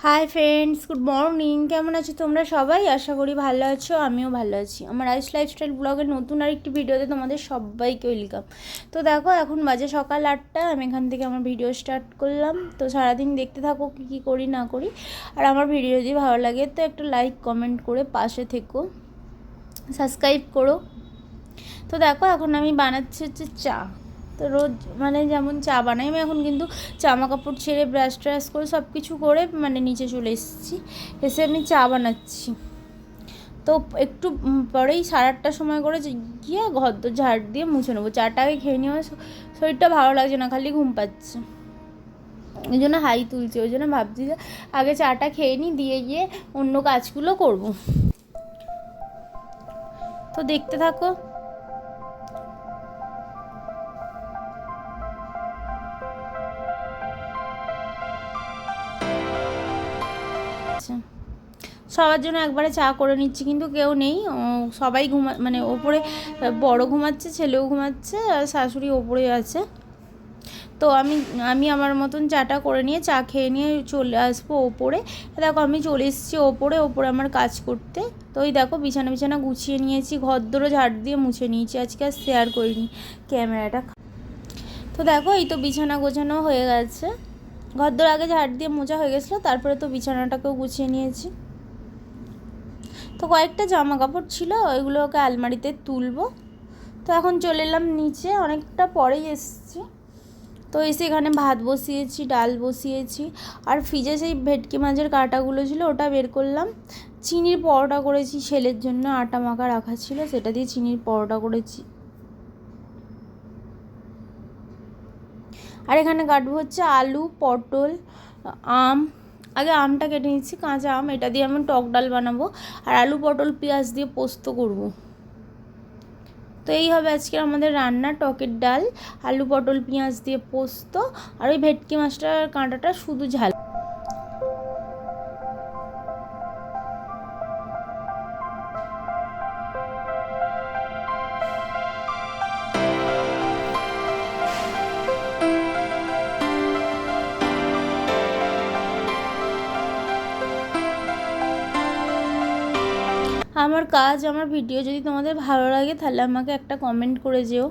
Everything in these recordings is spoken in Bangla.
Hi friends, good morning. কেমন আছো তোমরা সবাই? আশা করি ভালো আছো, আমিও ভালো আছি। আমার আইস লাইফস্টাইল ব্লগের নতুন আরেকটি ভিডিওতে তোমাদের সবাইকে ওয়েলকাম। তো দেখো, এখন বাজে সকাল 8টা। আমি এখান থেকে আমার ভিডিও স্টার্ট করলাম। তো সারাদিন দেখতে থাকো কী কী করি না করি। আর আমার ভিডিও যদি ভালো লাগে তো একটা লাইক কমেন্ট করে পাশে থেকো, সাবস্ক্রাইব করো। তো দেখো, এখন আমি বানাচ্ছি হচ্ছে চা। তো রোজ যেমন চা বানাই আমি, এখন কিন্তু জামা কাপড় ছেড়ে ব্রাশ ট্রাশ করে সব কিছু করে নিচে চলে এসে আমি চা বানাচ্ছি। তো একটু পরেই 8:30টার সময় করে গিয়ে ঘর তো ঝাড় দিয়ে মুছে নেবো। চাটা আগে খেয়ে নিয়ে শরীরটা ভালো লাগছে না, খালি ঘুম পাচ্ছে, ওই জন্য হাই তুলছে। ওই জন্য ভাবছি যে আগে চাটা খেয়ে নিই, দিয়ে গিয়ে অন্য কাজগুলো করব। তো দেখতে থাকো। সবার জন্য একবারে চা করে নিচ্ছি, কিন্তু কেউ নেই, সবাই ওপরে বড় ঘুমাচ্ছে, ছেলেও ঘুমাচ্ছে, আর শাশুড়ি ওপরে আছে। তো আমি আমার মতন চাটা করে নিয়ে চা খেয়ে নিয়ে চলে আসবো ওপরে। দেখো, আমি চলে এসেছি ওপরে আমার কাজ করতে। তো ওই দেখো, বিছানা গুছিয়ে নিয়েছি, ঘর দোরও ঝাড় দিয়ে মুছে নিয়েছি। আজকে আর শেয়ার করিনি ক্যামেরাটা। তো দেখো, এই তো বিছানা গোছানো হয়ে গেছে। ঘর দোর আগে ঝাড় দিয়ে মোছা হয়ে গেছিলো, তারপরে তো বিছানাটাকেও গুছিয়ে নিয়েছি। তো কয়েকটা জামা কাপড় ছিল, ওইগুলোকে আলমারিতে তুলবো। তো এখন চলে এলাম নিচে, অনেকটা পরেই এসেছি। তো এসে এখানে ভাত বসিয়েছি, ডাল বসিয়েছি, আর ফ্রিজে সেই ভেটকি মাছের কাঁটাগুলো ছিল, ওটা বের করলাম। চিনির পরোটা করেছি ছেলের জন্য, আটা মাখা রাখা ছিল, সেটা দিয়ে চিনির পরোটা করেছি। আর এখানে কাটবো হচ্ছে আলু, পটল, আম। আগে আমটা কেটে নিচ্ছি, কাঁচা আম, এটা দিয়ে আমি টক ডাল বানাবো। আর আলু, পটল, পেঁয়াজ দিয়ে পোস্ত করব। তো এই হবে আজকে আমাদের রান্না, টকের ডাল, আলু, পটল, পেঁয়াজ দিয়ে পোস্ত, আর ওই ভেটকি মাছটার কাঁটাটা শুধু ঝাল। আমার কাজ, আমার ভিডিও যদি তোমাদের ভালো লাগে তাহলে আমাকে একটা কমেন্ট করে যেও।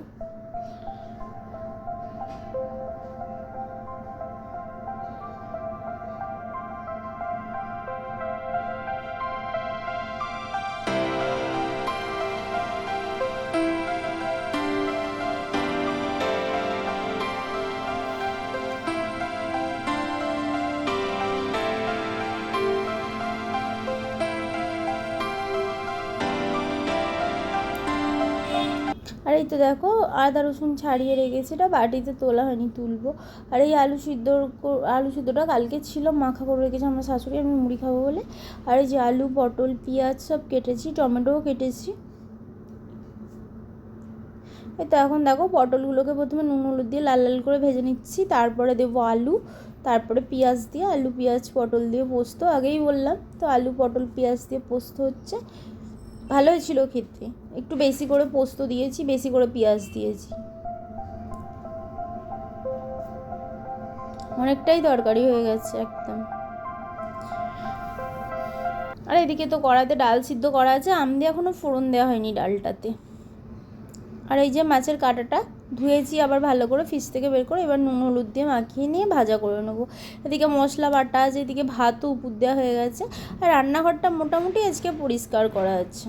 আর এই তো দেখো, আদা রসুন ছাড়িয়ে রেখেছি, এটা বাটিতে তোলা হয়নি, তুলবো। আর এই আলু সিদ্ধটা কালকে ছিল, মাখা করে রেখেছি আমার শাশুড়ি, আমি মুড়ি খাবো বলে। আর এই যে আলু, পটল, পেঁয়াজ সব কেটেছি, টমেটোও কেটেছি। এই তো এখন দেখো, পটলগুলোকে প্রথমে নুন হলুদ দিয়ে লাল লাল করে ভেজে নিচ্ছি, তারপরে দেবো আলু, তারপরে পেঁয়াজ দিয়ে, আলু, পেঁয়াজ, পটল দিয়ে পোস্ত। আগেই বললাম তো, আলু, পটল, পেঁয়াজ দিয়ে পোস্ত হচ্ছে। ভালো হয়েছিল খেতে, একটু বেশি করে পোস্ত দিয়েছি, বেশি করে পেঁয়াজ দিয়েছি, অনেকটাই তরকারি হয়ে গেছে একদম। আর এদিকে তো কড়াইতে ডাল সিদ্ধ করা আছে, আম দিয়ে এখনও ফোড়ন দেওয়া হয়নি ডালটাতে। আর এই যে মাছের কাঁটাটা ধুয়েছি আবার ভালো করে ফ্রিজ থেকে বের করে, এবার নুন হলুদ দিয়ে মাখিয়ে নিয়ে ভাজা করে নেবো। এদিকে মশলা বাটা আছে, এদিকে ভাতও উপর দেওয়া হয়ে গেছে। আর রান্নাঘরটা মোটামুটি আজকে পরিষ্কার করা আছে।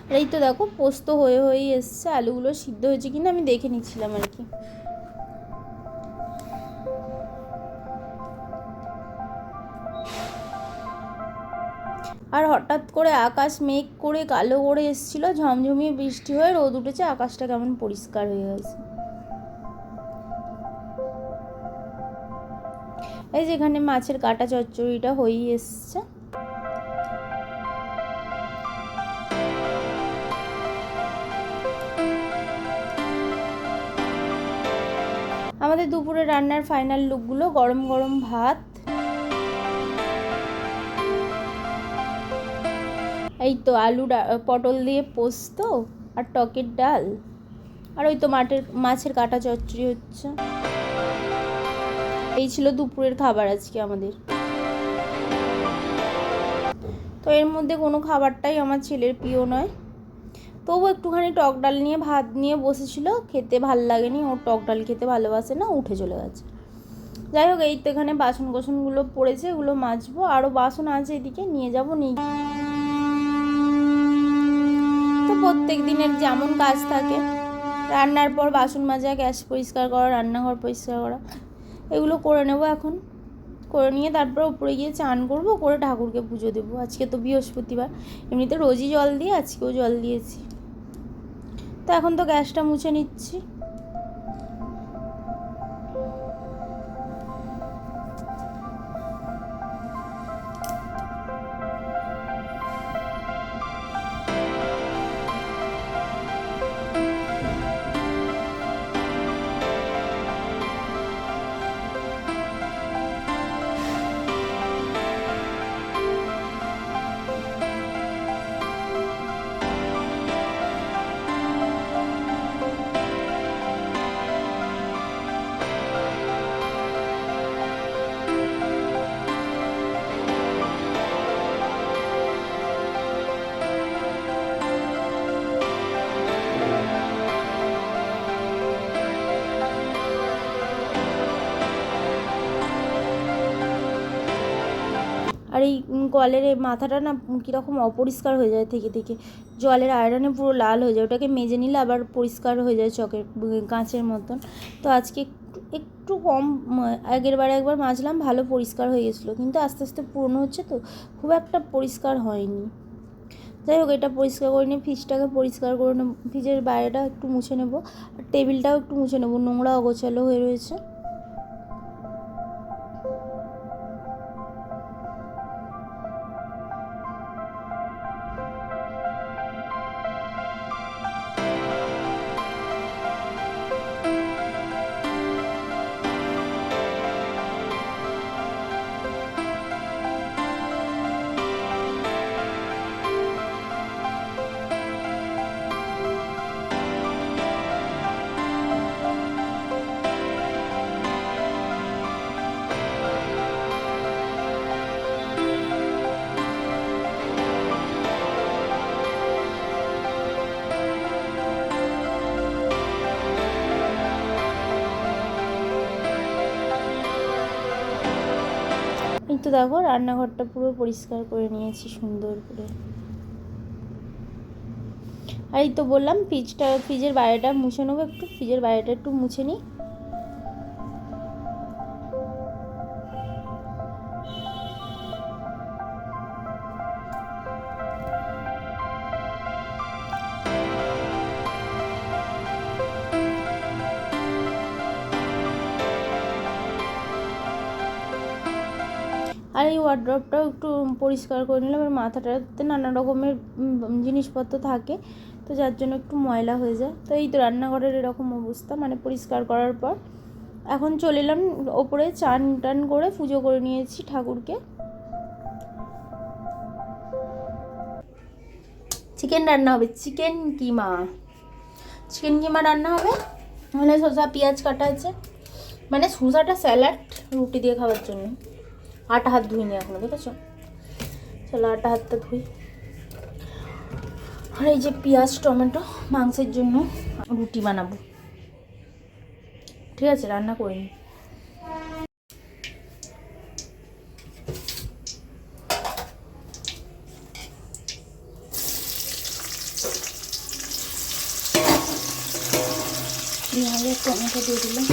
আর এই তো দেখো, পোস্ত হয়েই এসছে, আলুগুলো সিদ্ধ হয়েছে কিনা আমি দেখে নিচ্ছিলাম আর কি। আর হঠাৎ করে আকাশ মেঘ করে কালো করে এসেছিলো, ঝমঝমিয়ে বৃষ্টি হয়ে রোদ উঠেছে, আকাশটা কেমন পরিষ্কার হয়ে গেছে। এই যেখানে মাছের কাঁটা চচ্চড়িটা হয়েই এসছে। আমাদের দুপুরে রান্নার ফাইনাল লুকগুলো, গরম গরম ভাত, এই তো আলু পটল দিয়ে পোস্ত, আর টকের ডাল, আর ওই তো মাছের কাঁটা চচ্চড়ি হচ্ছে। এই ছিল দুপুরের খাবার আজকে আমাদের। তো এর মধ্যে কোনো খাবারটাই আমার ছেলের প্রিয় নয়, তবু একটুখানি টক ডাল নিয়ে ভাত নিয়ে বসেছিল, খেতে ভাল লাগেনি, ওর টক ডাল খেতে ভালোবাসে না, উঠে চলে গেছে। যাই হোক, এই তো এখানে বাসন কোসনগুলো পড়েছে, এগুলো মাজবো, আরও বাসন আছে এদিকে নিয়ে যাবো নিয়ে। তো প্রত্যেক দিনের যেমন কাজ থাকে, রান্নার পর বাসন মাজা, গ্যাস পরিষ্কার করা, রান্নাঘর পরিষ্কার করা, এগুলো করে নেব এখন। করে নিয়ে তারপর উপরে গিয়ে চান করবো, করে ঠাকুরকে পুজো দেবো। আজকে তো বৃহস্পতিবার, এমনিতে রোজই জল দিয়ে, আজকেও জল দিয়েছি। তো এখন তো গ্যাসটা মুছে নিচ্ছি। আর এই কলের এই মাথাটা না কীরকম অপরিষ্কার হয়ে যায় থেকে থেকে, জলের আয়রনে পুরো লাল হয়ে যায়, ওটাকে মেজে নিলে আবার পরিষ্কার হয়ে যায় চকের কাঁচের মতন। তো আজকে একটু কম, আগের বারে একবার মাজলাম, ভালো পরিষ্কার হয়ে গেছিলো, কিন্তু আস্তে আস্তে পুরনো হচ্ছে তো খুব একটা পরিষ্কার হয়নি। যাই হোক, এটা পরিষ্কার করে নিয়ে ফ্রিজটাকে পরিষ্কার করে নেব, ফ্রিজের বাইরেটা একটু মুছে নেবো, আর টেবিলটাও একটু মুছে নেবো, নোংরা অগোছালো হয়ে রয়েছে। এই তো দেখো, রান্নাঘরটা পুরো পরিষ্কার করে নিয়েছি সুন্দর করে। আর এই তো বললাম, ফ্রিজের বাইরেটা মুছে নেবো, একটু ফ্রিজের বাইরেটা একটু মুছে নিই। আর এই ওয়ার্ড্রপটাও একটু পরিষ্কার করে নিলাম। আর মাথাটাতে নানা রকমের জিনিসপত্র থাকে, তো যার জন্য একটু ময়লা হয়ে যায়। তো এই তো রান্নাঘরের এরকম অবস্থা, মানে পরিষ্কার করার পর এখন চলে এলাম ওপরে, চান টান করে পুজো করে নিয়েছি ঠাকুরকে। চিকেন রান্না হবে, চিকেন কিমা রান্না হবে। মানে শসা পেঁয়াজ কাটা আছে, মানে শসাটা স্যালাড রুটি দিয়ে খাওয়ার জন্য। আটা হাত ধুইনি এখনো, দেখেছো? চলো আটা হাতটা ধুই। আর এই যে পেঁয়াজ টমেটো মাংসের জন্য রুটি বানাবো, ঠিক আছে? রান্না করিনি। পেঁয়াজ টমেটো দিয়ে দিলাম।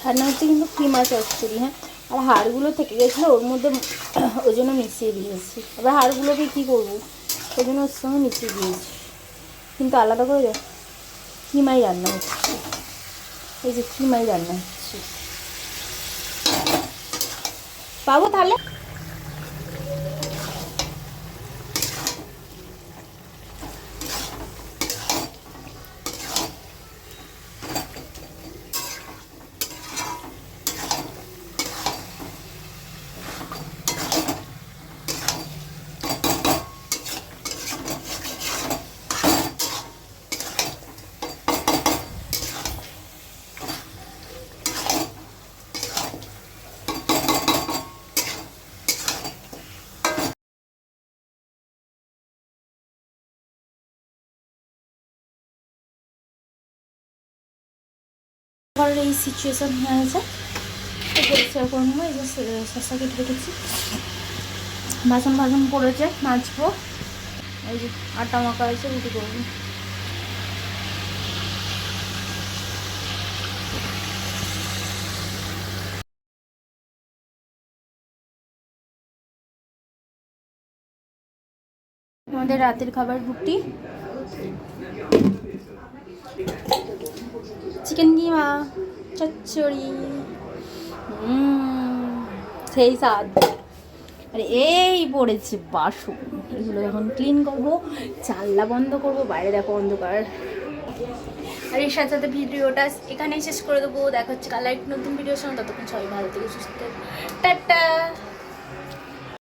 রান্না হচ্ছে কিন্তু কিমা চচ্চড়ি। হ্যাঁ, আর হাড়গুলো থেকে গেছিলো ওর মধ্যে, ওই জন্য মিশিয়ে দিয়েছি। এবার হাড়গুলোকে কী করবো, ওই জন্য ওর সঙ্গে মিশিয়ে দিয়েছি, কিন্তু আলাদা করে কিমাই রান্না হচ্ছে। এই যে কিমাই রান্না হচ্ছে, পাবো তাহলে। ঘরের এই সিচুয়েশান হয়ে গেছে, তো পরিষ্কার করে নেবো। এই যে শসা কেটে রেখেছি, বাসন পড়েছে, মাজবো। এই যে আটা মাখা আছে, রুটি করবো। আমাদের রাতের খাবার রুটি, চিকেন কিমা চচ্চড়ি, সেই স্বাদ। আরে এই পড়েছে বাসন, এগুলো এখন ক্লিন করবো, জানলা বন্ধ করবো, বাইরে দেখো অন্ধকার। আর এর সাথে সাথে ভিডিওটা এখানেই শেষ করে দেবো। দেখা হচ্ছে কাল এক নতুন ভিডিওর সঙ্গে, ততক্ষণ সবাই ভালো থেকে সুস্থ, টাটা।